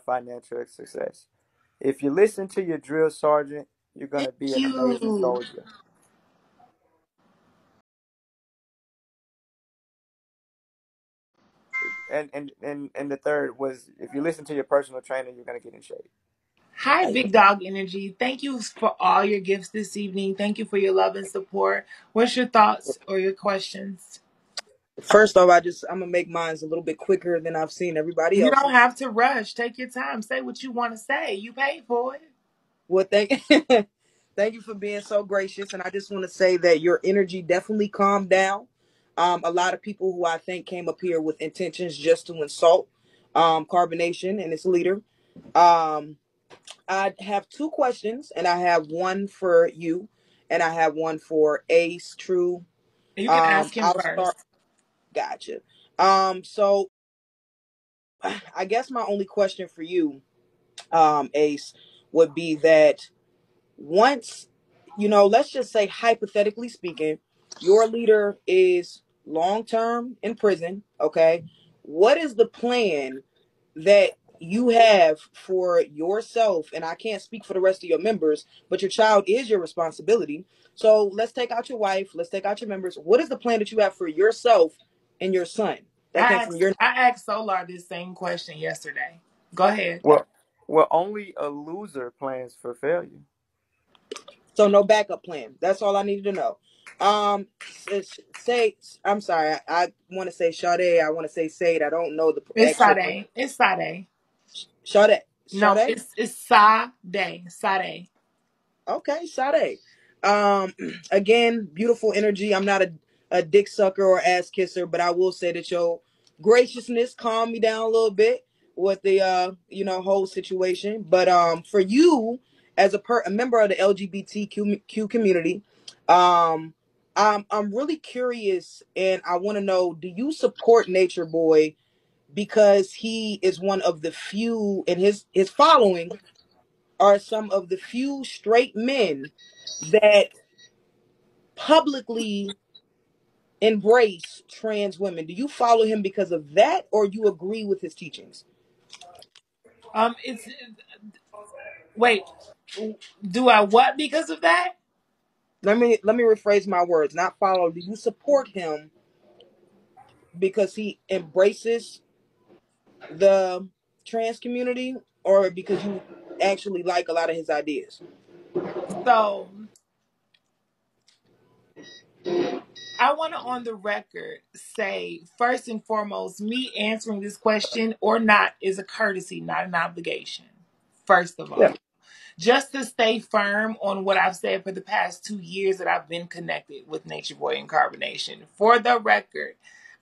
financial success. If you listen to your drill sergeant, you're going Thank to be an amazing you. soldier. And the third was if you listen to your personal trainer, you're going to get in shape. Hi, Big Dog Energy. Thank you for all your gifts this evening. Thank you for your love and support. What's your thoughts or your questions? First off, I'm gonna make mine a little bit quicker than I've seen everybody You don't else's. have to rush. Take your time. Say what you want to say. You paid for it. Well, thank you for being so gracious, and I just want to say that your energy definitely calmed down. A lot of people who I think came up here with intentions just to insult Carbonation and its leader. Um, I have two questions, and I have one for you, and I have one for Ace True. You can ask him I'll start. first. Gotcha. So I guess my only question for you, Ace, would be that once, let's just say hypothetically speaking, your leader is long term in prison, okay? What is the plan that you have for yourself? And I can't speak for the rest of your members, but your child is your responsibility. So let's take out your wife, let's take out your members. What is the plan that you have for yourself and your son? That came from your. I asked Solar this same question yesterday. Go ahead. Well, well, only a loser plans for failure. So no backup plan. That's all I needed to know. Say, I'm sorry. I want to say Sade. I want to say Sade. I don't know the It's actual pro. Sade. It's Sade. Sade. No, Sade. it's Sade. Sade. Okay, Sade. Um, again, beautiful energy. I'm not a dick sucker or ass kisser, but I will say that your graciousness calmed me down a little bit with the whole situation. But for you as a member of the LGBTQ community, um, I'm really curious, and I want to know: do you support Nature Boy because he is one of the few in his following are some of the few straight men that publicly embrace trans women? Do you follow him because of that, or you agree with his teachings? It's wait. Do I what because of that? Let me rephrase my words. Not follow. Do you support him because he embraces the trans community, or because you actually like a lot of his ideas? So I want to, on the record, say first and foremost, me answering this question or not is a courtesy, not an obligation. First of Yeah. all, just to stay firm on what I've said for the past 2 years that I've been connected with Nature Boy and Carbonation. For the record,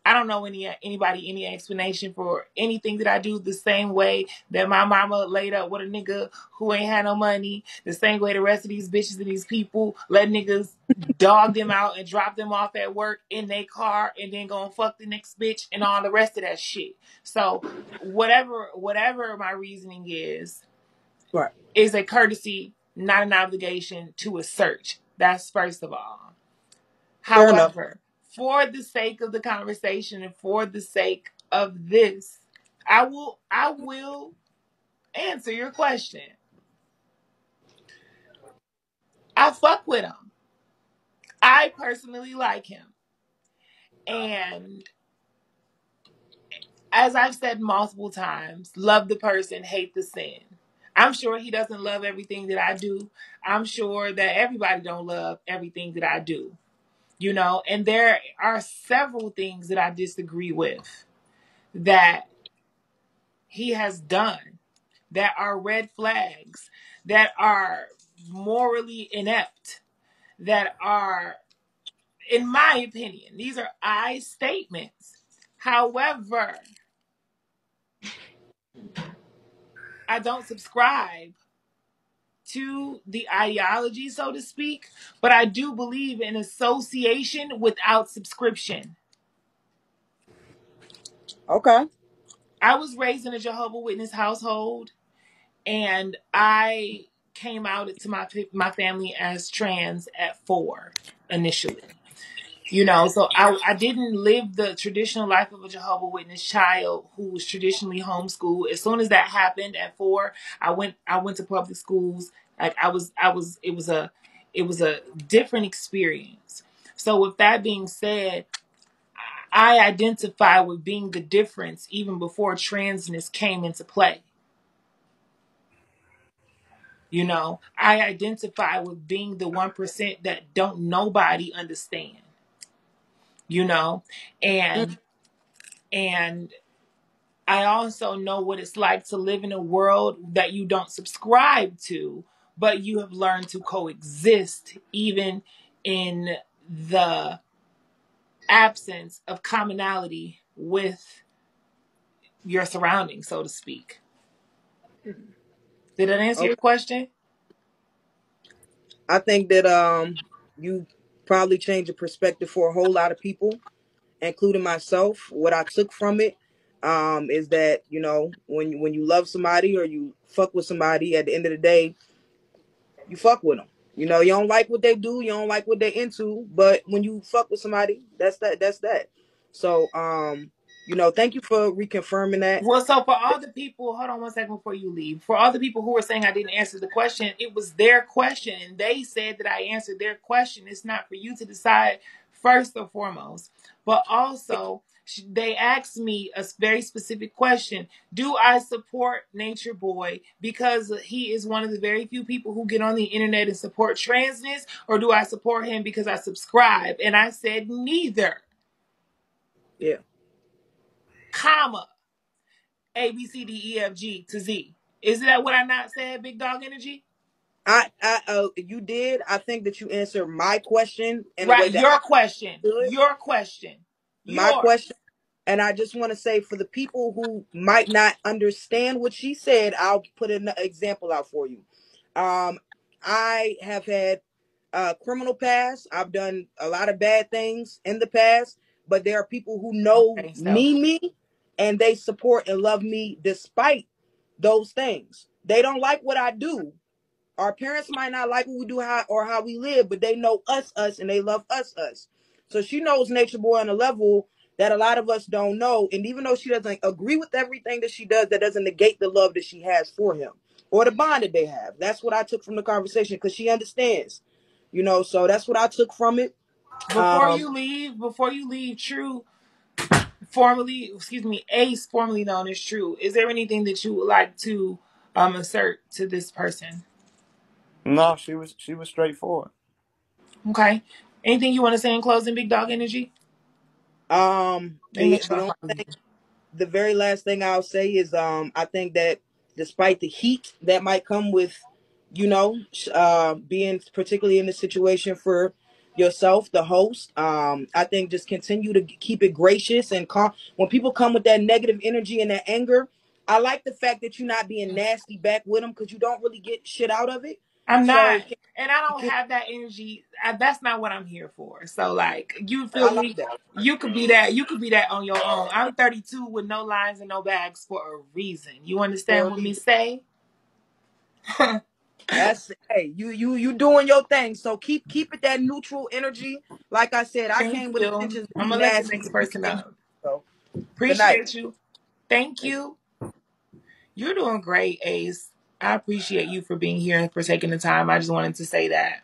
I don't know anybody any explanation for anything that I do the same way that my mama laid up with a nigga who ain't had no money, the same way the rest of these bitches and these people let niggas dog them out and drop them off at work in their car and then go and fuck the next bitch and all the rest of that shit. So whatever my reasoning Right. is a courtesy, not an obligation to a search. That's first of all. Fair enough. However, for the sake of the conversation and for the sake of this, I will answer your question. I fuck with him. I personally like him. And as I've said multiple times, love the person, hate the sin. I'm sure he doesn't love everything that I do. I'm sure that everybody don't love everything that I do. And there are several things that I disagree with that he has done that are red flags, that are morally inept, that are, in my opinion, these are I statements. However, I don't subscribe to the ideology, so to speak, but I do believe in association without subscription. Okay. I was raised in a Jehovah Witness household, and I came out to my family as trans at 4 initially. You know, so I didn't live the traditional life of a Jehovah Witness child who was traditionally homeschooled. As soon as that happened at 4, I went to public schools. Like it was a different experience. So with that being said, I identify with being the difference even before transness came into play. You know, I identify with being the 1% that don't nobody understand. You know, Mm. and I also know what it's like to live in a world that you don't subscribe to, but you have learned to coexist even in the absence of commonality with your surroundings, so to speak. Did that answer Okay. your question? I think that you probably changed your perspective for a whole lot of people, including myself. What I took from it is that, you know, when you love somebody or you fuck with somebody, at the end of the day, you fuck with them. You know, you don't like what they do, you don't like what they're into, but when you fuck with somebody, that's that. That's that. So, you know, thank you for reconfirming that. Well, so for all the people, hold on one second before you leave. For all the people who were saying I didn't answer the question, it was their question, and they said that I answered their question. It's not for you to decide first or foremost, but also they asked me a very specific question: do I support Nature Boy because he is one of the very few people who get on the internet and support transness, or do I support him because I subscribe? And I said neither, Yeah. comma. A, B, C, D, E, F, G to Z. Is that what I not said, Big Dog Energy? You did. I think that you answered my question in a way Right, that I your question. could. Your question. My Yours. question. And I just want to say, for the people who might not understand what she said, I'll put an example out for you. Um, I have had a criminal past. I've done a lot of bad things in the past, but there are people who know Okay, so. me, and they support and love me despite those things. They don't like what I do. Our parents might not like what we do or how we live, but they know us, and they love us. So she knows Nature Boy on a level that a lot of us don't know. And even though she doesn't agree with everything that she does, that doesn't negate the love that she has for him or the bond that they have. That's what I took from the conversation, because she understands, you know. So that's what I took from it. Um, Before you leave, True, formerly, excuse me, Ace, formerly known as True, is there anything that you would like to assert to this person? No, she was straightforward. Okay. Anything you want to say in closing, Big Dog Energy? Let me make sure the I only follow you. the very last thing I'll say is I think that despite the heat that might come with, you know, being particularly in the situation for yourself, the host, I think just continue to keep it gracious and calm. When people come with that negative energy and that anger, I like the fact that you're not being nasty back with them, because you don't really get shit out of it. I'm not, So and I don't can, have that energy. That's not what I'm here for. So, like, you feel I like me? that. You could be that. You could be that on your own. I'm 32 with no lines and no bags for a reason. You For understand a what me reason. say? That's, hey, you doing your thing. So keep it that neutral energy. Like I said, I Thank came with you. intentions to I'm be gonna let the nasty. next You person came. up. So good night. Appreciate you. Thank you. You're doing great, Ace. I appreciate you for being here and for taking the time. I just wanted to say that.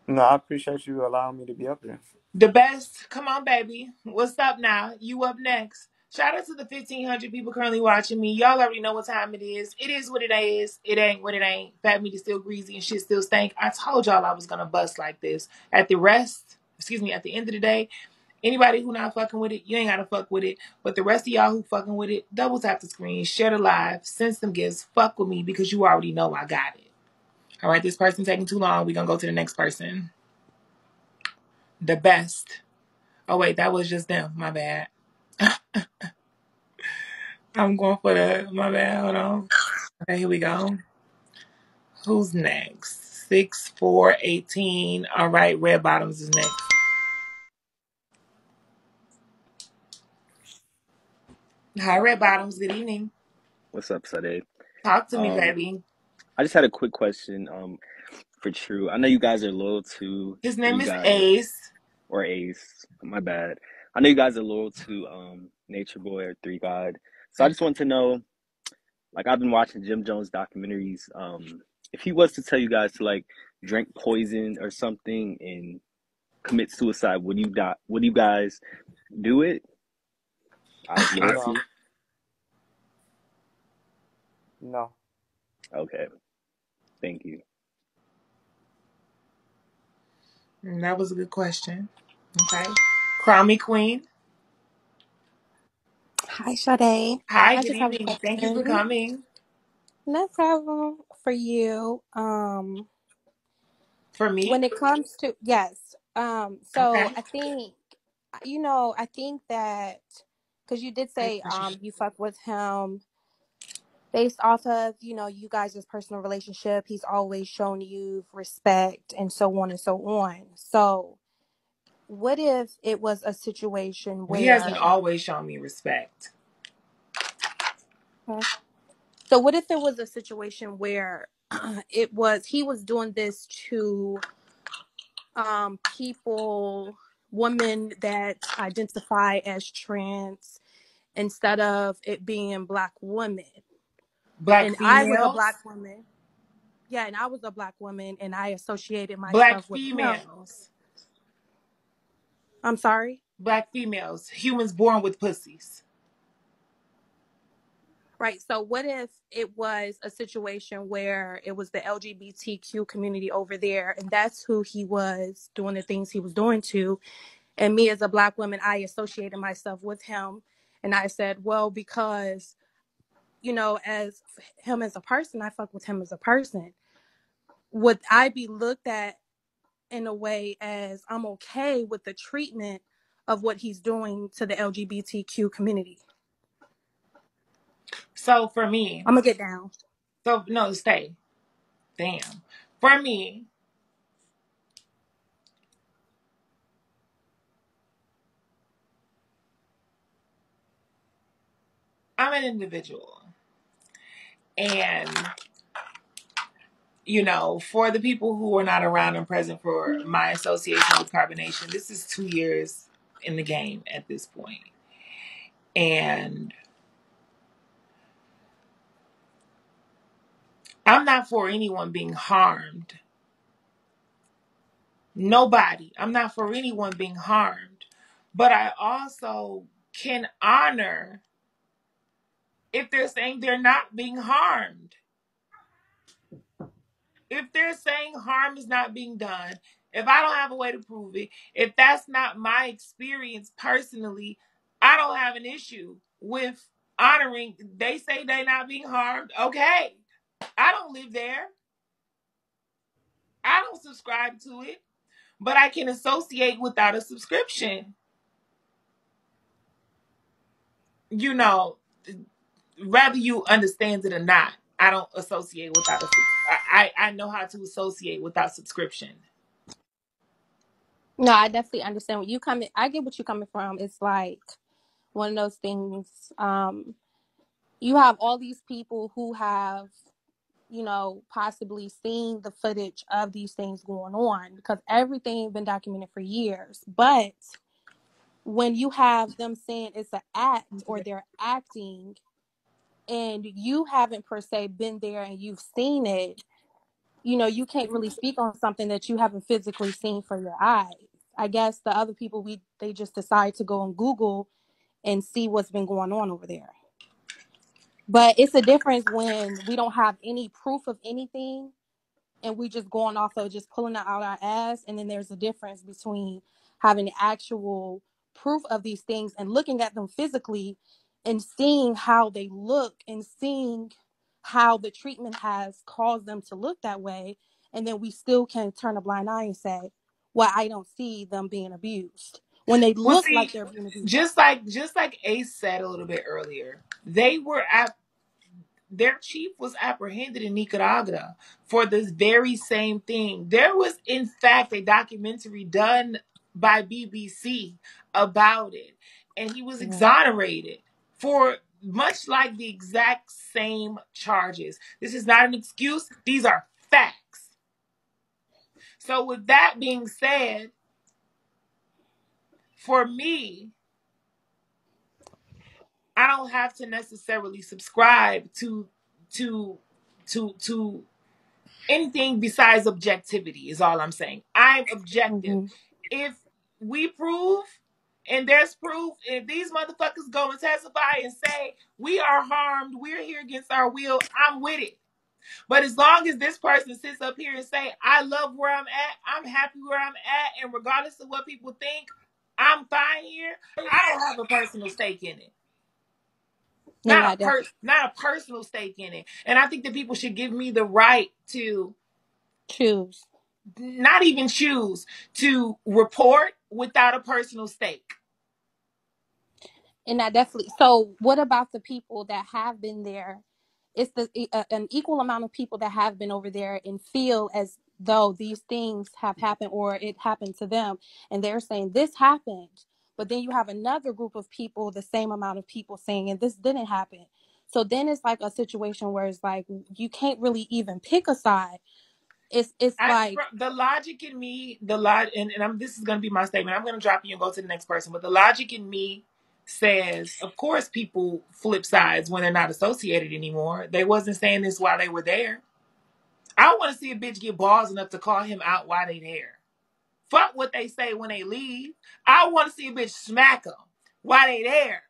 No, I appreciate you allowing me to be up here. The best. Come on, baby. What's up now? You up next. Shout out to the 1,500 people currently watching me. Y'all already know what time it is. It is what it is. It ain't what it ain't. Fat meat is still greasy and shit still stank. I told y'all I was gonna bust like this. At the end of the day, anybody who not fucking with it, you ain't gotta fuck with it. But the rest of y'all who fucking with it, double tap the screen, share the live, send some gifts, fuck with me because you already know I got it. All right, this person taking too long. We gonna go to the next person. The best. Oh wait, that was just them. My bad. I'm going for my bad. Hold on. Okay, here we go. Who's next? 6418. All right, Red Bottoms is next. Hi, Red Bottoms. Good evening. What's up, Sade? Talk to me, Um, baby. I just had a quick question for True. I know you guys are loyal to His where name you is guys are. Ace. or Ace. My bad. I know you guys are loyal to Nature Boy or Three God. So I just want to know, like I've been watching Jim Jones documentaries. If he was to tell you guys to like drink poison or something and commit suicide, would you die? Would you guys do it out of No, loyalty? no. Okay, thank you. That was a good question. Okay. Crown me queen. Hi, Sade. Hi, I good just have a evening. Thank you for question. coming. No problem for you. For me? When it comes to yes, so Okay. I think I think that because you did I say appreciate you fuck with him based off of you guys' personal relationship. He's always shown you respect and so on and so on. So what if it was a situation it. He hasn't where always shown me respect. so what if it was a situation where he was doing this to people, women that identify as trans instead of it being black women, Black and I was a females? black woman. Yeah, and I was a black woman and I associated Black myself with him. females. I'm sorry. Black females. Humans born with pussies. Right. So what if it was a situation where it was the LGBTQ community over there and that's who he was doing the things he was doing to, and me as a black woman, I associated myself with him, and I said, well, because as him as a person, I fuck with him as a person. Would I be looked at in a way as I'm okay with the treatment of what he's doing to the LGBTQ community? So for me, I'm gonna get down. so no, stay. Damn. For me, I'm an individual. And, for the people who were not around and present for my association with carbonation, this is 2 years in the game at this point. And I'm not for anyone being harmed. Nobody. I'm not for anyone being harmed. But I also can honor if they're saying they're not being harmed. If they're saying harm is not being done, if I don't have a way to prove it, if that's not my experience personally, I don't have an issue with honoring. They say they're not being harmed. Okay. I don't live there. I don't subscribe to it, but I can associate without a subscription. You know, Whether you understand it or not, I don't associate without a. I know how to associate without subscription. No, I definitely understand what you coming. I get what you're coming from. It's like one of those things. You have all these people who have possibly seen the footage of these things going on because everything been documented for years. But when you have them saying it's an act or they're acting and you haven't per se been there and you've seen it, you can't really speak on something that you haven't physically seen for your eyes. I guess the other people they just decide to go on Google and see what's been going on over there. But it's a difference when we don't have any proof of anything and we just going off of just pulling it out our ass. And then there's a difference between having actual proof of these things and looking at them physically and seeing how they look and seeing how the treatment has caused them to look that way. And then we still can turn a blind eye and say, well, I don't see them being abused when they Well, look like see, they're being abused. just like Ace said a little bit earlier, their chief was apprehended in Nicaragua for this very same thing. There was, in fact, a documentary done by BBC about it, and he was Yeah. exonerated for much like the exact same charges. This is not an excuse, these are facts. So, with that being said, for me, I don't have to necessarily subscribe to to anything besides objectivity is all I'm saying. I'm objective. Mm-hmm. If we prove and there's proof, if these motherfuckers go and testify and say we are harmed, we're here against our will, I'm with it. But as long as this person sits up here and say, I love where I'm at, I'm happy where I'm at, and regardless of what people think, I'm fine here, I don't have a personal stake in it. And I def- Not a personal stake in it. And I think that people should give me the right to choose. not even choose to report without a personal stake. And I definitely. So, what about the people that have been there? It's an equal amount of people that have been over there and feel as though these things have happened or it happened to them, and they're saying this happened. But then you have another group of people, the same amount of people saying, and this didn't happen. So then it's like a situation where it's like you can't really even pick a side. It's like The logic in me, this is going to be my statement. I'm going to drop you and go to the next person. But the logic in me says, of course, people flip sides when they're not associated anymore. They wasn't saying this while they were there. I want to see a bitch get balls enough to call him out while they there. Fuck what they say when they leave. I want to see a bitch smack them while they there.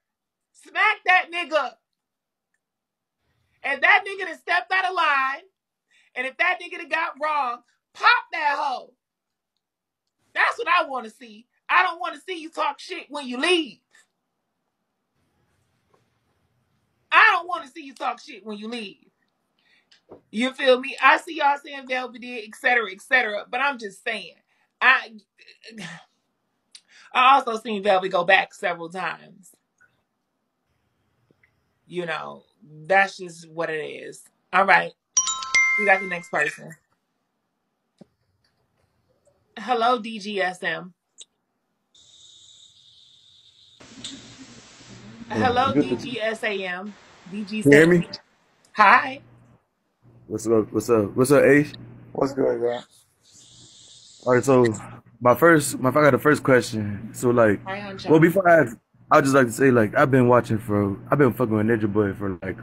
Smack that nigga. And that nigga that stepped out of line, and if that nigga that got wrong, pop that hoe. That's what I want to see. I don't want to see you talk shit when you leave. I don't want to see you talk shit when you leave. You feel me? I see y'all saying Velveteen, et cetera, but I'm just saying. I also seen Velvet go back several times. You know, that's just what it is. All right. We got the next person. Hello, DGSM. Hello, Good to DGSAM. DG you hear Sam. me? Hi. What's up? What's up? What's up, Ace? What's good, bro? All right, so I got the first question. So like, Hi, well, Huncho. before I ask, I'd just like to say like I've been fucking with Ninja Boy for like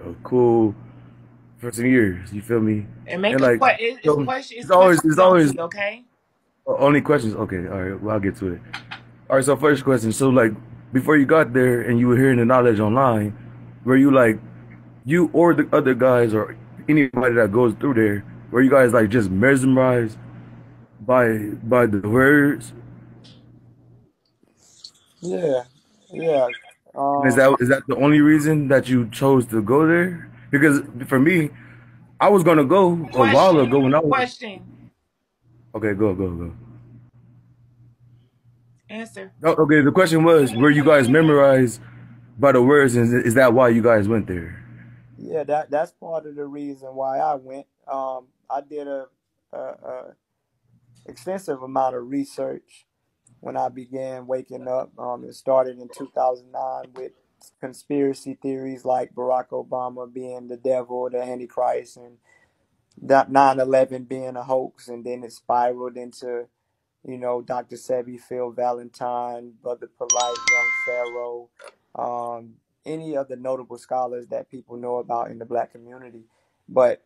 for some years. You feel me? And make And a like, question. so Questions it's always only, okay? only questions. Okay, all right, well I'll get to it. All right, so first question. So like, before you got there and you were hearing the knowledge online, were you like you or the other guys or anybody that goes through there, were you guys like just mesmerized by the words? Yeah, yeah. Is that the only reason that you chose to go there? Because for me, I was gonna go a while Question. ago when I was Question. okay. Go. Answer. Okay, the question was, were you guys memorized by the words, and is that why you guys went there? Yeah, that's part of the reason why I went. I did a extensive amount of research when I began waking up. It started in 2009 with conspiracy theories like Barack Obama being the devil, the Antichrist, and that 9/11 being a hoax, and then it spiraled into, Dr. Sebi, Phil Valentine, Brother Polite, Young Pharaoh, any of the notable scholars that people know about in the black community. But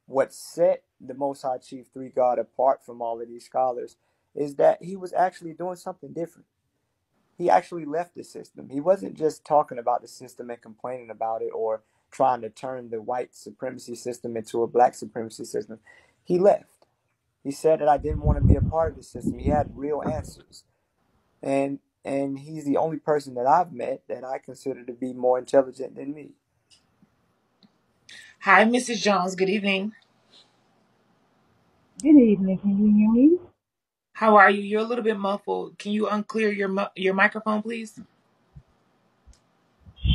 what set the Most High Chief Three God apart from all of these scholars is that he was actually doing something different. He actually left the system. He wasn't just talking about the system and complaining about it or trying to turn the white supremacy system into a black supremacy system. He left. He said that I didn't want to be a part of the system. He had real answers. And he's the only person that I've met that I consider to be more intelligent than me. Hi, Mrs. Jones. Good evening. Good evening. Can you hear me? How are you? You're a little bit muffled. Can you unclear your microphone, please?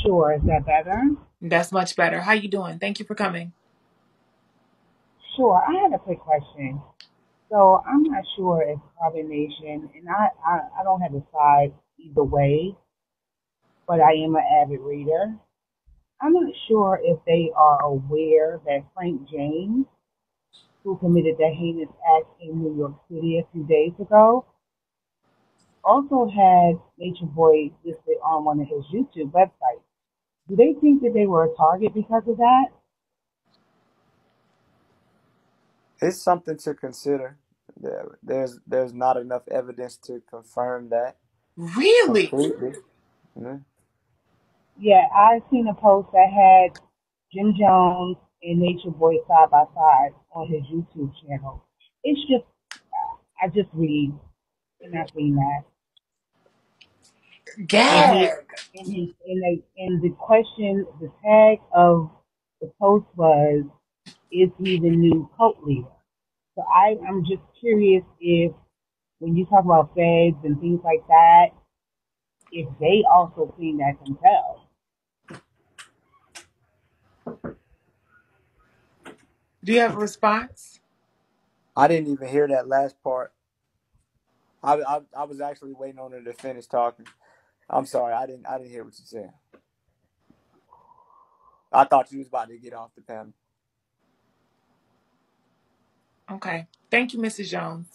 Sure. Is that better? That's much better. How you doing? Thank you for coming. Sure. I had a quick question. So I'm not sure if Carbon Nation, and I don't have a side either way, but I am an avid reader. I'm not sure if they are aware that Frank James, who committed the heinous act in New York City a few days ago, also had Nature Boy listed on one of his YouTube websites. Do they think that they were a target because of that? It's something to consider. There's not enough evidence to confirm that Really? completely. Mhm. Yeah, I seen a post that had Jim Jones and Nature Boy side by side on his YouTube channel. It's just, I just read and I seen that. And he, Gag. and the question, the tag of the post was, is he the new cult leader? So I'm just curious if, when you talk about feds and things like that, if they also seen that themselves. Do you have a response? I didn't even hear that last part. I was actually waiting on her to finish talking. I'm sorry, I didn't hear what you said. I thought you was about to get off the panel. Okay. Thank you, Mrs. Jones.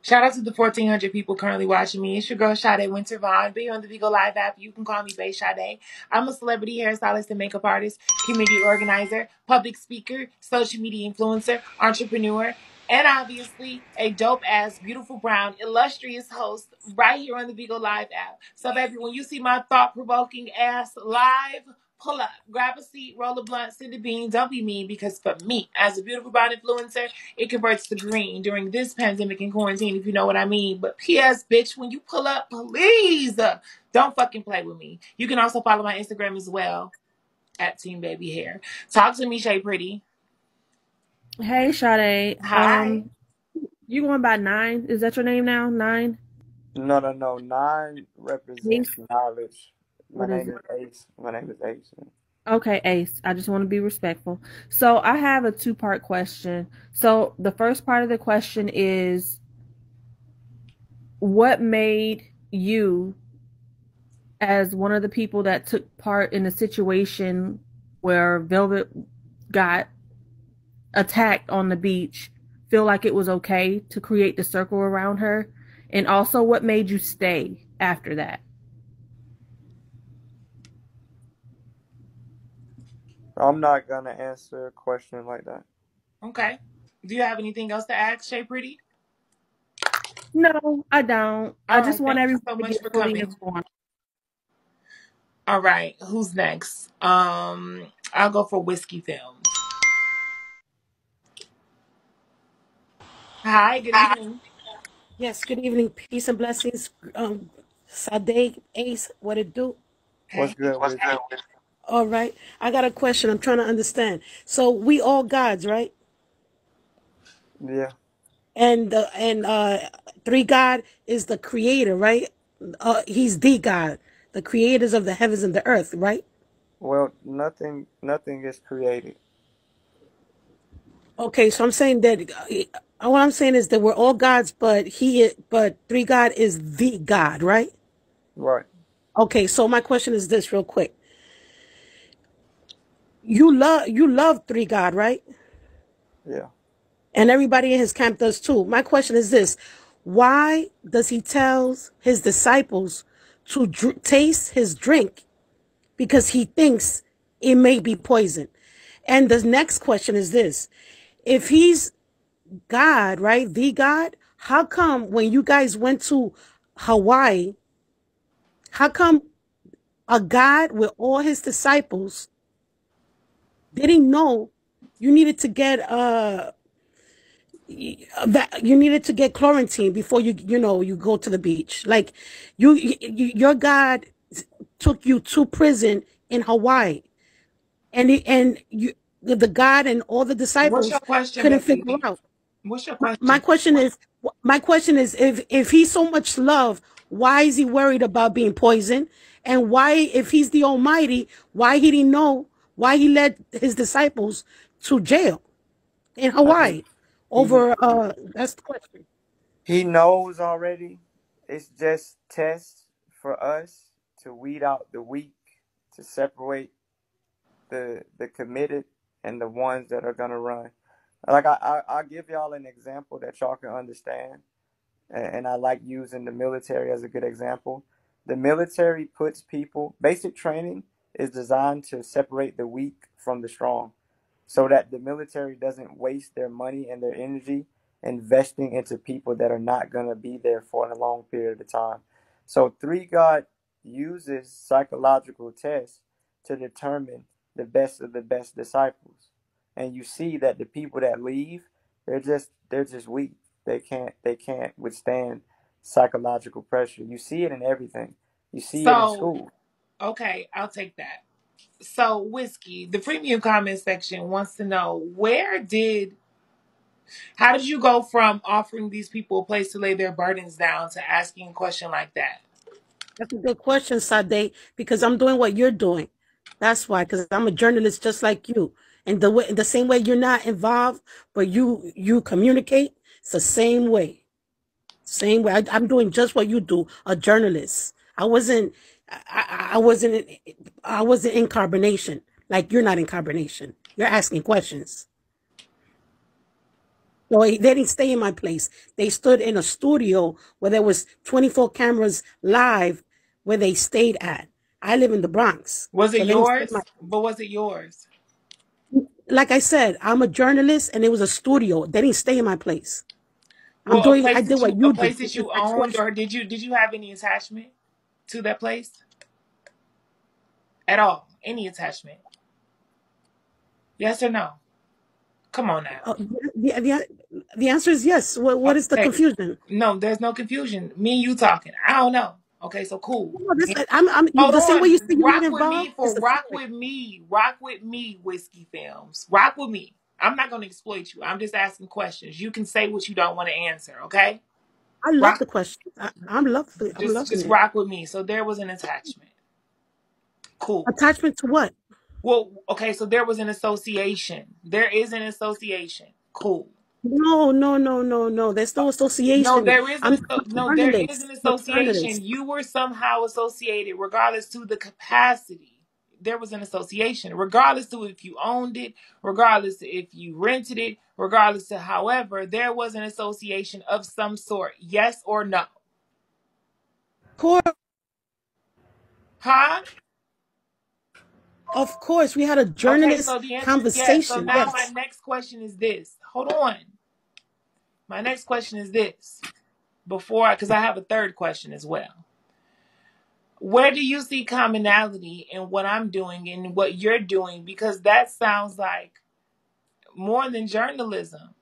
Shout out to the 1,400 people currently watching me. It's your girl, Sade Winter Vaughn. Be on the Vigo Live app. You can call me Bay Sade. I'm a celebrity hairstylist and makeup artist, community organizer, public speaker, social media influencer, entrepreneur, and obviously a dope-ass, beautiful, brown, illustrious host right here on the Vigo Live app. So, baby, when you see my thought-provoking ass live, pull up, grab a seat, roll a blunt, send a bean. Don't be mean, because for me, as a beautiful brown influencer, it converts to green during this pandemic and quarantine, if you know what I mean. But P.S., bitch, when you pull up, please don't fucking play with me. You can also follow my Instagram as well at Team Baby Hair. Talk to me, Shay Pretty. Hey, Sade. Hi. You going by Nine? Is that your name now? Nine? No. Nine represents Ace? knowledge. My What is name it? is Ace. My name is Ace. Okay, Ace. I just want to be respectful. So I have a two-part question. So the first part of the question is, what made you, as one of the people that took part in a situation where Velvet got attacked on the beach, feel like it was okay to create the circle around her? And also, what made you stay after that? I'm not gonna answer a question like that. Okay. Do you have anything else to ask, Shay Pretty? No, I don't. I All just right. want Thank you everyone so to much get for fully coming. informed. All right. Who's next? I'll go for Whiskey Films. Hi. Good evening. Yes, good evening. Peace and blessings. Sade, Ace, what it do? What's Hey. good with you? All right. I got a question. I'm trying to understand. So we all gods, right? Yeah. And three God is the creator, right? He's the God, the creators of the heavens and the earth, right? Well, nothing is created. Okay, so I'm saying that what I'm saying is that we're all gods, but three God is the God, right? Right. Okay, so my question is this real quick. You love three God, right? Yeah. And everybody in his camp does too. My question is this: why does he tell his disciples to taste his drink? Because he thinks it may be poison. And the next question is this: if he's God, right, the God, how come when you guys went to Hawaii, how come a God with all his disciples didn't know you needed to get that you needed to get quarantine before you go to the beach? Like your God took you to prison in Hawaii, and the God and all the What's your disciples question, couldn't figure baby? out. What's your My question? question is, if he's so much love, why is he worried about being poisoned? And why, if he's the Almighty, why he didn't know, why he led his disciples to jail in He Hawaii he over that's the question. he knows already. It's just tests for us to weed out the weak, to separate the committed and the ones that are gonna run. Like I'll give y'all an example that y'all can understand. and I like using the military as a good example. The military puts people, basic training is designed to separate the weak from the strong so that the military doesn't waste their money and their energy investing into people that are not going to be there for a long period of time. So, Three God uses psychological tests to determine the best of the best disciples. And you see that the people that leave, they're just weak. They can't withstand psychological pressure. You see it in everything. You see it in So, school. okay, I'll take that. So, Whiskey, the premium comment section wants to know how did you go from offering these people a place to lay their burdens down to asking a question like that? That's a good question, Sade, because I'm doing what you're doing. That's why, because I'm a journalist just like you. And the same way you're not involved, but you communicate, it's the same way. Same way. I'm doing just what you do, a journalist. I wasn't in carbonation. Like you're not in carbonation. You're asking questions. So they didn't stay in my place. They stood in a studio where there was 24 cameras live where they stayed at. I live in the Bronx. Was it So they didn't stay in my yours? But was it yours? like I said, I'm a journalist and it was a studio. They didn't stay in my place. Well, I did what a you do, place that which is you ask owned, questions. or did you have any attachment to that place at all? Any attachment? Yes or no? Come on now. The answer is yes. What is the Okay. confusion? No, there's no confusion. Me and you talking. I don't know. Okay, so cool. No, I'm Hold the same way you on. say you're not involved is the same Rock way. with me. Rock with me, Whiskey Films. Rock with me. I'm not gonna exploit you. I'm just asking questions. You can say what you don't want to answer, okay? I love Rock the question. I'm loving just it. rock with me. So there was an attachment. Cool. Attachment to what? Well, okay, so there was an association. There is an association. Cool. No, no, no, no, no. There's no No, association. there is I'm a there is an journalist. I'm a association. journalist. You were somehow associated, regardless to the capacity. There was an association, regardless to if you owned it, regardless to if you rented it, regardless to however, there was an association of some sort. Yes or no? Huh? Of course, we had a Okay, journalist so the answer is yes. So conversation. now my Yes. next question is this. Hold on. My next question is this. Because I have a third question as well. Where do you see commonality in what I'm doing and what you're doing? Because that sounds like more than journalism.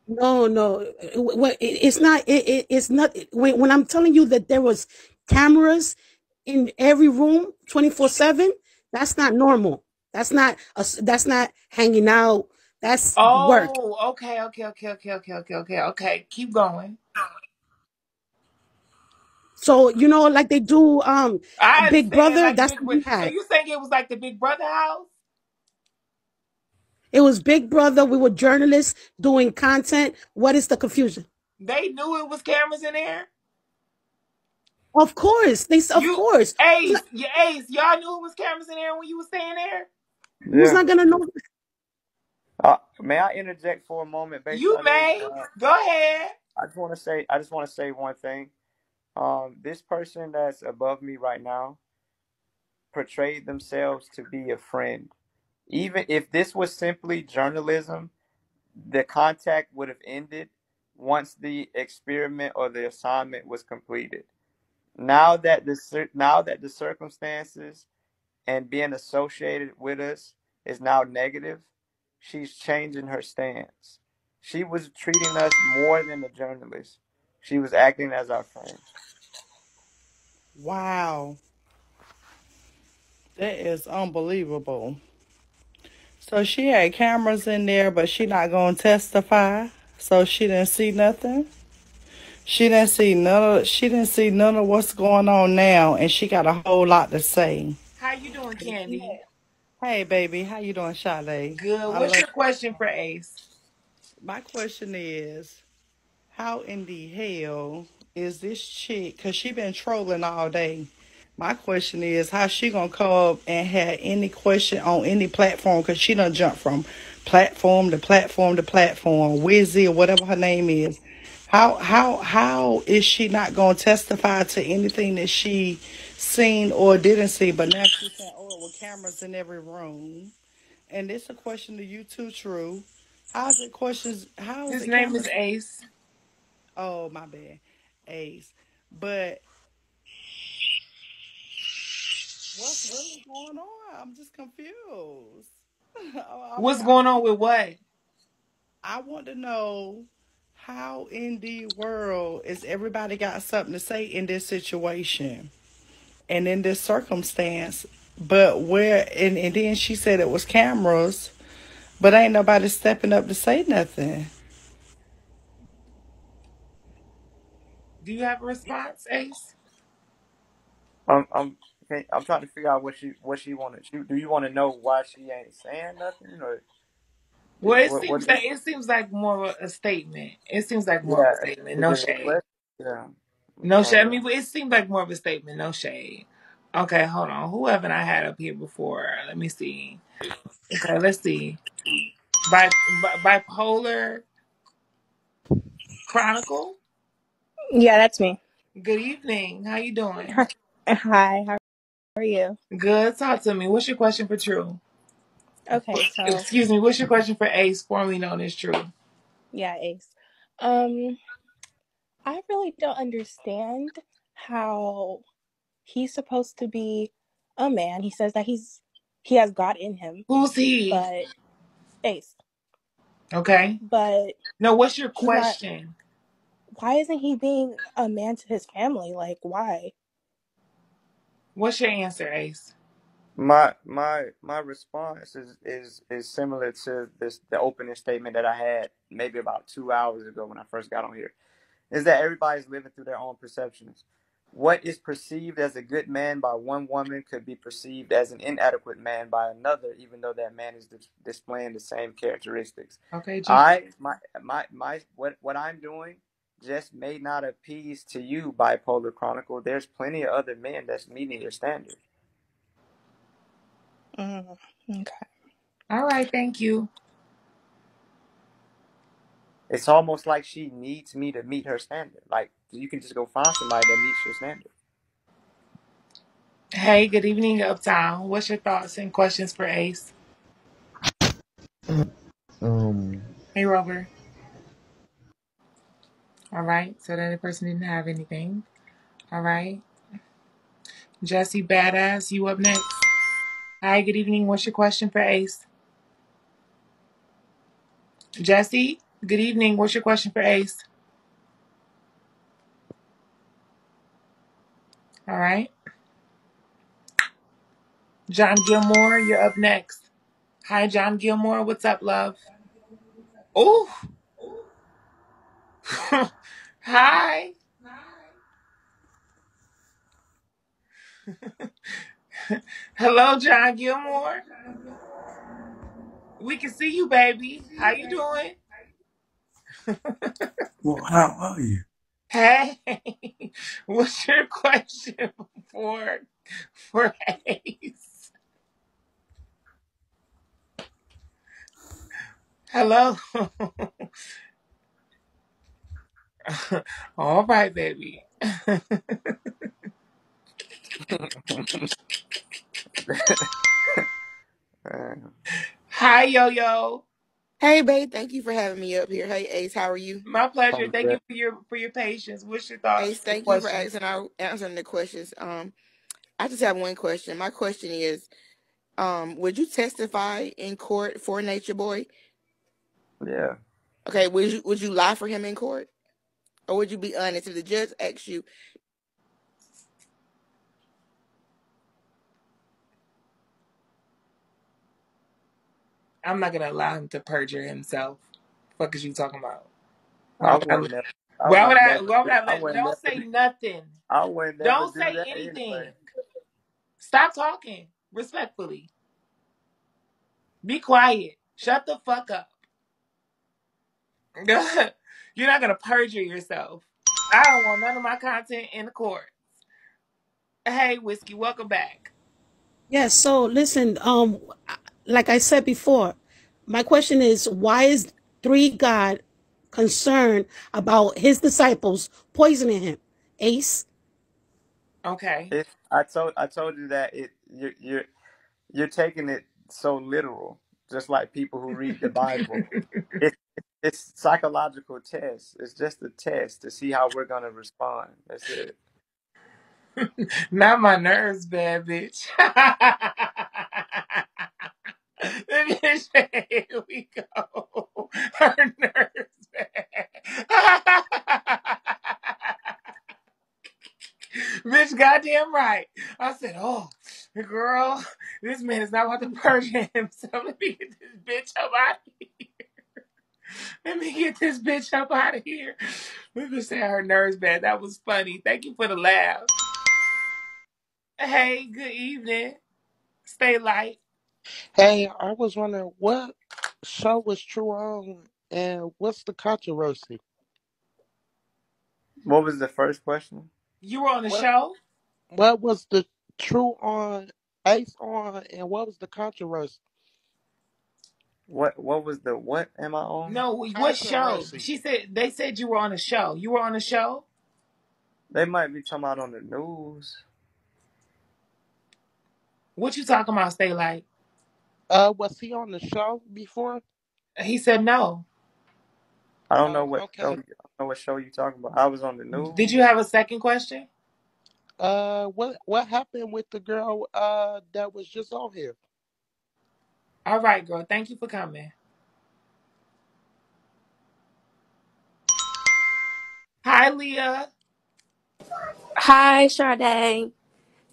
No, no. It's not. It's not. When I'm telling you that there was cameras in every room, 24/7. That's not normal. That's not hanging out. That's work. Oh, okay. Keep going. So like they do I Big understand, Brother. like That's Big what Brother. we So had. you think it was like the Big Brother house? It was Big Brother. We were journalists doing content. What is the confusion? They knew it was cameras in there. Of course, of You, course. Ace, y'all knew it was cameras in there when you was staying there. Who's Yeah. not gonna know? May I interject for a moment, based You on this? may go ahead. I just want to say one thing. This person that's above me right now portrayed themselves to be a friend. Even if this was simply journalism, the contact would have ended once the experiment or the assignment was completed. Now that the circumstances and being associated with us is now negative, she's changing her stance. She was treating us more than a journalist. She was acting as our friend. Wow, that is unbelievable. So she had cameras in there, but she not gonna testify. So she didn't see nothing. She didn't see none of what's going on now, and she got a whole lot to say. How you doing, Candy? Hey, baby, how you doing, Sade? Good. I What's love your question for Ace? My question is, how in the hell is this chick? Cause she been trolling all day. My question is, how she gonna come up and have any question on any platform? Cause she done jump from platform to platform to platform. Wizzy or whatever her name is. How is she not gonna testify to anything that she seen or didn't see? But now she's saying, oh, with cameras in every room. And it's a question to you too, True. How's it questions? How is His it name is cameras? Ace. Oh, my bad, Ace. But what's really going on? I'm just confused. I mean, What's going on with what? I want to know how in the world is everybody got something to say in this situation and in this circumstance, but and then she said it was cameras, but ain't nobody stepping up to say nothing. Do you have a response, Ace? I'm I'm trying to figure out what she wanted. Do you want to know why she ain't saying nothing, or Well, what? it seems like more of a statement. It seems like more of a Yeah, statement. is No it a shade. question? Yeah, I'm No shade. I trying to. mean, it seems like more of a statement. No shade. Okay, hold on. Who haven't I had up here before? Let me see. Okay, let's see. Bipolar Chronicle. Yeah, that's me. Good evening. How you doing? Hi, how are you? Good. Talk to me. What's your question for True? Okay, so Excuse me. What's your question for Ace, formerly known as True? yeah, Ace. Um, I really don't understand how he's supposed to be a man. He says that he has God in him, Who's he? but Ace. Okay. But No. What's your he's not. question? Why isn't he being a man to his family? Like, why? What's your answer, Ace? My response is similar to the opening statement that I had maybe about 2 hours ago when I first got on here. Is that everybody's living through their own perceptions. What is perceived as a good man by one woman could be perceived as an inadequate man by another, even though that man is displaying the same characteristics. Okay, G. What I'm doing just may not appease to you, Bipolar Chronicle. There's plenty of other men that's meeting your standard. Okay. All right. Thank you. It's almost like she needs me to meet her standard. Like you can just go find somebody that meets your standard. Hey, good evening, Uptown. What's your thoughts and questions for Ace? Um, Hey, Rover. All right. So that person didn't have anything. All right. Jesse Badass, you up next. Hi, good evening. What's your question for Ace? Jesse, good evening. What's your question for Ace? All right. John Gilmore, you're up next. Hi, John Gilmore. What's up, love? Oh, hi. Hello, John Gilmore. We can see you, baby. How you doing? Well, how are you? Hey, what's your question for for Ace? Hello. All right, baby. Hi, Yo Yo. Hey, babe. Thank you for having me up here. Hey, Ace. How are you? My pleasure. I'm Thank good. you for your patience. What's your thoughts Ace, and thank you for questions? answering the questions. I just have one question. My question is, would you testify in court for Nature Boy? Yeah. Okay, would you lie for him in court? Or would you be honest if the judge asks you? I'm not gonna allow him to perjure himself. Fuck is you talking about? Why I would I? wouldn't never. Why would I I let? wouldn't Don't never. say nothing. I would never Don't do say that anything. anyway. Stop talking respectfully. Be quiet. Shut the fuck up. You're not gonna perjure yourself. I don't want none of my content in the court. Hey, Whiskey, welcome back. Yes. So listen, like I said before, my question is, why is three God concerned about his disciples poisoning him? Ace. Okay. It, I told you that you're taking it so literal, just like people who read the Bible. It, it's psychological test. It's just a test to see how we're gonna respond. That's it. Not my nerves bad, bitch. The bitch said, here we go. Her nerves bad. Bitch, goddamn right. I said, oh, girl, this man is not about to perjure himself. Let me get this bitch up out of here. Let me get this bitch up out of here. We just said her nerves bad. That was funny. Thank you for the laugh. Hey, good evening. Stay light. Hey, I was wondering what show was True on and what's the controversy? What was the first question? You were on the What show? what was the True on Ace on and what was the controversy? What was the what am I on? No, what show? Controversy. She said they said you were on a show. You were on a show? They might be talking about on the news. What you talking about, Stay Light? Was he on the show before? He said no. I don't know Oh, what show. I okay. don't know what show you talking about. I was on the Did you news. have a second question? What happened with the girl that was just on here? All right, girl. Thank you for coming. Hi, Leah. Hi, Sade.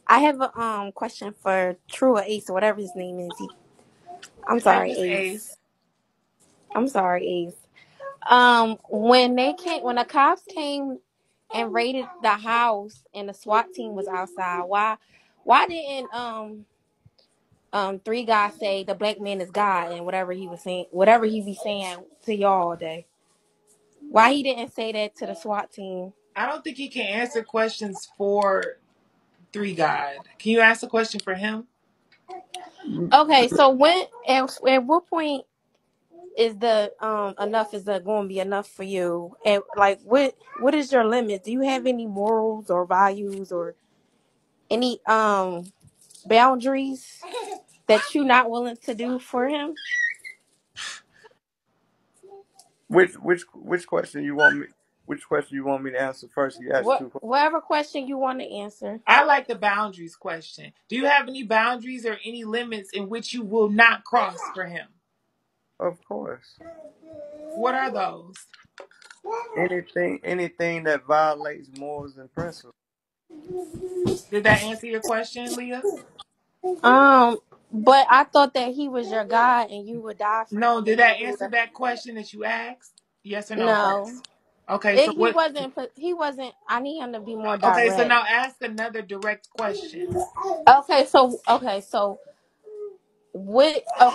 I have a question for Tru or Ace or whatever his name is. I'm His name sorry, is Ace. Ace. I'm sorry, Ace. When the cops came and raided the house and the SWAT team was outside, why didn't three guys say the black man is God and whatever he was saying, whatever he be saying to y'all all day? Why he didn't say that to the SWAT team? I don't think he can answer questions for Three God. Can you ask a question for him? Okay, so at what point is the enough is going to be enough for you, and like what is your limit? Do you have any morals or values or any boundaries that you're not willing to do for him? Which question you want me? Which question you want me to answer first? You asked two questions. Whatever question you want to answer. I like the boundaries question. Do you have any boundaries or any limits in which you will not cross for him? Of course. What are those? Anything that violates morals and principles. Did that answer your question, Leah? um but I thought that he was your God and you would die for No, him did and you that would do answer the that question that you asked? Yes or no no. first. Okay, so He what wasn't. He wasn't. I need him to be more okay, so direct. now ask another direct question. What are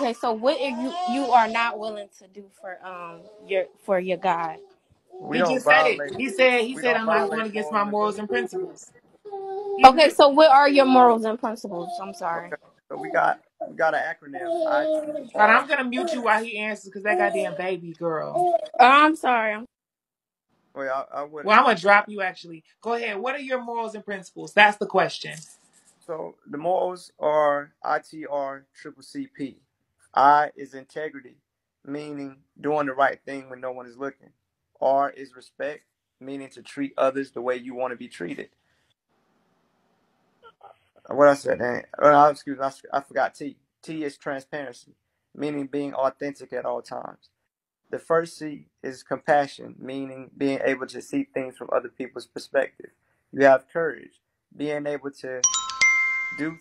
you are not willing to do for your God? We He don't just said it. violate. He We said don't I'm not going violate against my morals and morals and principles. principles. He Okay, just so what are your morals and principles? I'm sorry. Okay. So we got an acronym. but ITR. I'm gonna mute you while he answers because that goddamn baby girl. I'm sorry. Wait, I would. Well, I'm gonna drop you actually. Go ahead. What are your morals and principles? That's the question. So the morals are ITR triple CP. I is integrity, meaning doing the right thing when no one is looking. R is respect, meaning to treat others the way you want to be treated. What I said, excuse me, I forgot T. T is transparency, meaning being authentic at all times. The first C is compassion, meaning being able to see things from other people's perspective. You have courage, being able to do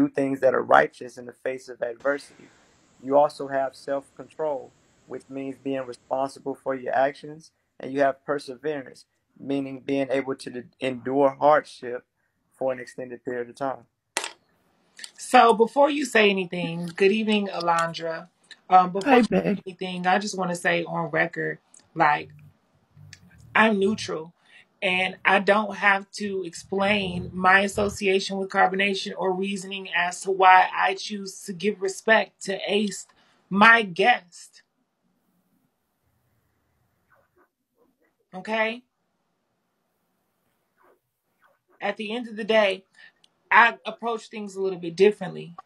things that are righteous in the face of adversity. You also have self control, which means being responsible for your actions, and you have perseverance, meaning being able to endure hardship for an extended period of time. So before you say anything, good evening, Alondra. Before Hey, you babe. say anything, I just want to say on record, like I'm neutral. And I don't have to explain my association with carbonation or reasoning as to why I choose to give respect to Ace, my guest. Okay? At the end of the day, I approach things a little bit differently.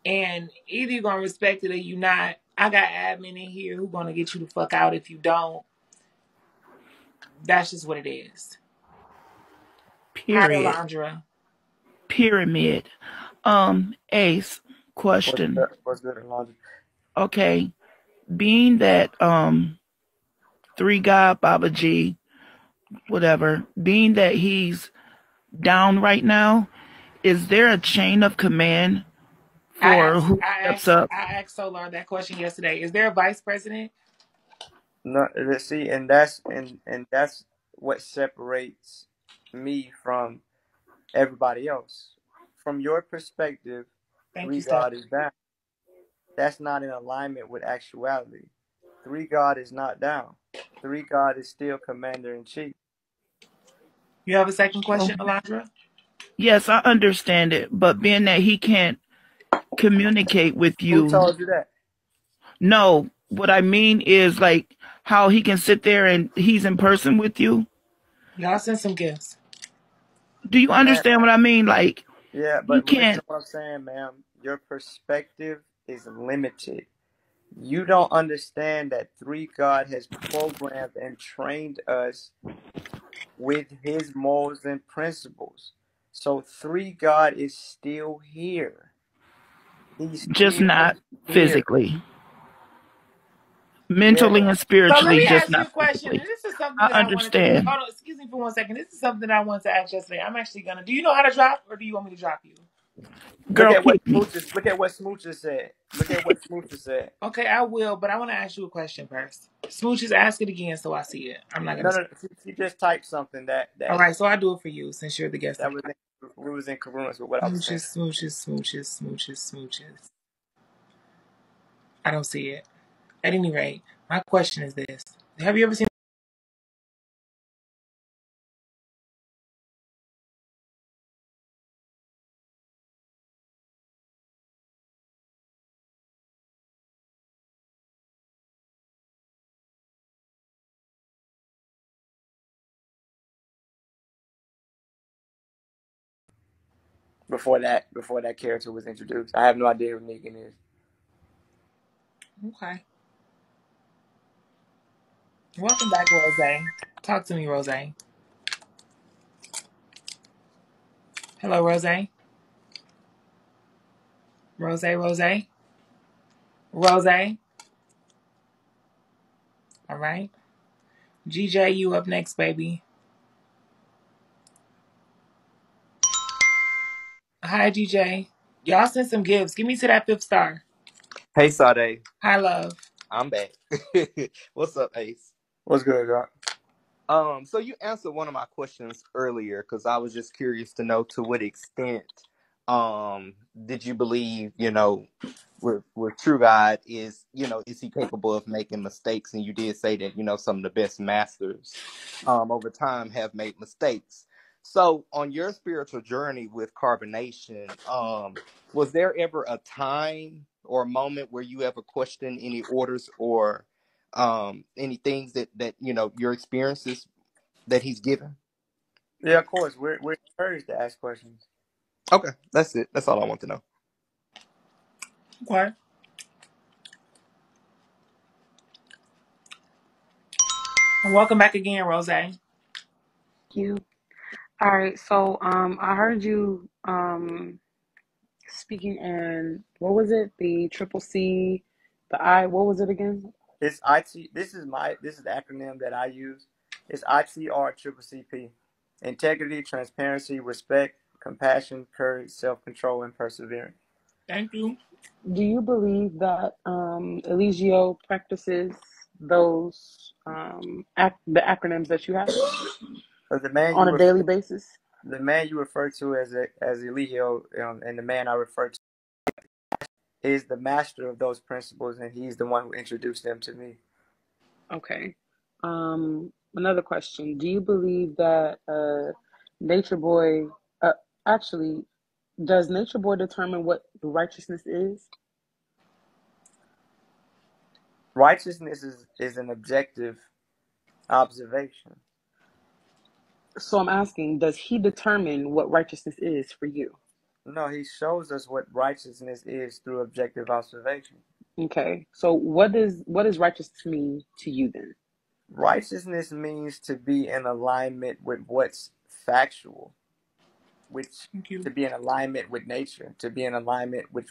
And either you're gonna respect it or you not. I got admin in here who gonna get you the fuck out if you don't. That's just what it is. Hi, Period. Alondra. Pyramid. Ace, question. What's good, Alonzo? Okay. Being that three God Baba G, whatever, being that he's down right now, is there a chain of command I for asked who I steps asked up? I asked Solar that question yesterday. Is there a vice president? No, see, and that's what separates me from everybody else. From your perspective, Thank three you, sir. God is down. That's not in alignment with actuality. Three God is not down. Three God is still commander in chief. You have a second So, question, Alondra? yes, I understand it, but being that he can't communicate with Who you, told you that? no, what I mean is like how he can sit there and he's in person with you. Y'all send some gifts. Do you Man, understand what I mean? Like yeah, he but listen to can't what I'm saying, ma'am. Your perspective is limited. You don't understand that three God has programmed and trained us with his morals and principles. So three God is still here. He's just still not here. physically. Yeah. Mentally and So let spiritually, me just ask you not a question, and physically. this is something I that I wanted to. understand. Hold on, excuse me for 1 second. This is something that I wanted to ask yesterday. I'm actually gonna. Do you know how to drop, or do you want me to drop you? Look Girl, at what kick me. Smooches said. Look at what Smooches said. Okay, I will, but I want to ask you a question first. Smooches, ask it again so I see it. I'm not No, gonna. no, she just typed something All right, so I do it for you since you're the guest of that was in congruence with what I was saying. smooches, smooches, smooches, smooches, smooches. I don't see it. At any rate, my question is this: have you ever seen? Before that character was introduced, I have no idea who Negan is. Okay, welcome back, Rose. Talk to me, Rose. Hello, Rose. Rose, Rose, Rose. All right, GJ, you up next, baby. Hi, GJ. Y'all send some gifts. Give me to that 5th star. Hey, Sade. Hi, love. I'm back. What's up, Ace? What's good, Doc? So you answered one of my questions earlier because I was just curious to know to what extent, did you believe, with true God is he capable of making mistakes? And you did say that, some of the best masters, over time have made mistakes. So on your spiritual journey with carbonation, was there ever a time or a moment where you ever questioned any orders or any things that your experiences that he's given? Yeah, of course. We're encouraged to ask questions. Okay, that's it. That's all I want to know. Okay. And welcome back again, Rose. You. All right. So, I heard you speaking in what was it? The triple C, the I. What was it again? It's IT. This is the acronym that I use. It's ITR CCP. Integrity, transparency, respect, compassion, courage, self-control, and perseverance. Thank you. Do you believe that Eligio practices those the acronyms that you have But the man on you a refer daily basis? the man you refer to as Eligio, and the man I refer to is the master of those principles, and he's the one who introduced them to me. Okay. Another question. Do you believe that Nature Boy, uh, actually, does Nature Boy determine what righteousness is? Righteousness is an objective observation. So I'm asking, does he determine what righteousness is for you? No, he shows us what righteousness is through objective observation. Okay. So what does righteousness mean to you then? Righteousness means to be in alignment with what's factual, which Thank you. to be in alignment with nature, to be in alignment with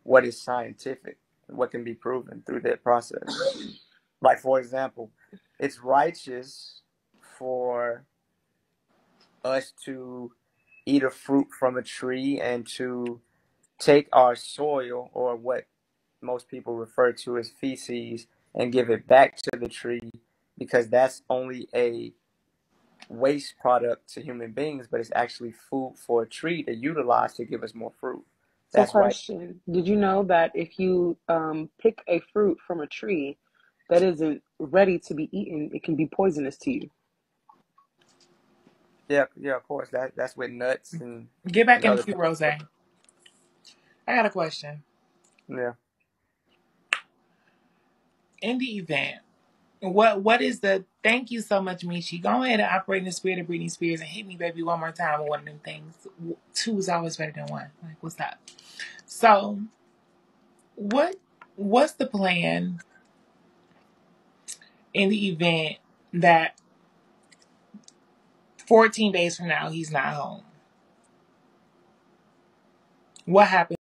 what is scientific, what can be proven through that process. Like for example, it's righteous for us to eat a fruit from a tree and to take our soil, or what most people refer to as feces, and give it back to the tree, because that's only a waste product to human beings, but it's actually food for a tree to utilize to give us more fruit. So That's right. question, did you know that if you pick a fruit from a tree that isn't ready to be eaten, it can be poisonous to you? Yeah, yeah, of course. That's with nuts Get back and in the other queue, things. Rose. I got a question. Yeah. In the event, what is the thank you so much, Michi. Go ahead and operate in the spirit of Britney Spears and hit me, baby, one more time with one of them things. Two is always better than one. Like, what's up? So, what's the plan in the event that 14 days from now he's not home? What happens?